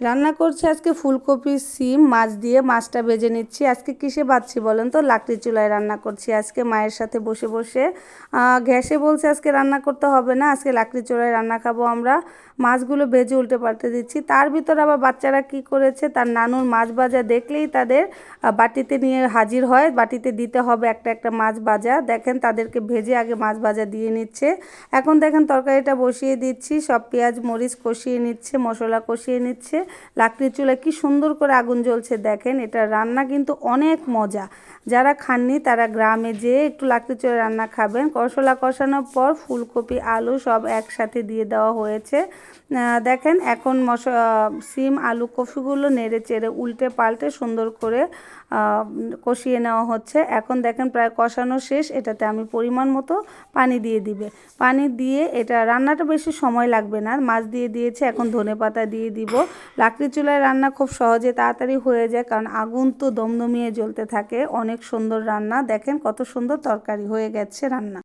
রান্না করছি আজকে ফুলকপি সিম মাছ দিয়ে। মাছটা ভেজে নিচ্ছি। আজকে কিসে ভাজছি বলেন তো? লাকড়ি চুলায় রান্না করছি আজকে মায়ের সাথে বসে বসে। গ্যাসে বলছে আজকে রান্না করতে হবে না, আজকে লাকড়ি চুলায় রান্না খাবো আমরা। মাছগুলো ভেজে উল্টে পাল্টে দিচ্ছি। তার ভিতর আবার বাচ্চারা কি করেছে, তার নানুর মাছ ভাজা দেখলেই তাদের বাটিতে নিয়ে হাজির হয়। বাটিতে দিতে হবে একটা একটা মাছ ভাজা। দেখেন তাদেরকে ভেজে আগে মাছ ভাজা দিয়ে নিচ্ছে। এখন দেখেন তরকারিটা বসিয়ে দিচ্ছি, সব পেঁয়াজ মরিচ কষিয়ে নিচ্ছে, মশলা কষিয়ে নিচ্ছে। লাকড়ির চুলায় কি সুন্দর করে আগুন জ্বলছে দেখেন। এটা রান্না কিন্তু অনেক মজা। যারা খাননি তারা গ্রামে যেয়ে একটু লাকড়ির চুলায় রান্না খাবেন। মশলা কষানোর পর ফুলকপি আলু সব একসাথে দিয়ে দেওয়া হয়েছে। দেখেন এখন সিম আলু কফিগুলো নেড়ে চেড়ে উল্টে পাল্টে সুন্দর করে কষিয়ে নেওয়া হচ্ছে। এখন দেখেন প্রায় কষানো শেষ। এটাতে আমি পরিমাণ মতো পানি দিয়ে দিবে। পানি দিয়ে এটা রান্নাটা বেশি সময় লাগবে না। মাছ দিয়ে দিয়েছে, এখন ধনেপাতা দিয়ে দিব। লাকড়ি চুলায় রান্না খুব সহজে তাড়াতাড়ি হয়ে যায়, কারণ আগুন তো দমদমিয়ে জ্বলতে থাকে। অনেক সুন্দর রান্না। দেখেন কত সুন্দর তরকারি হয়ে গেছে রান্না।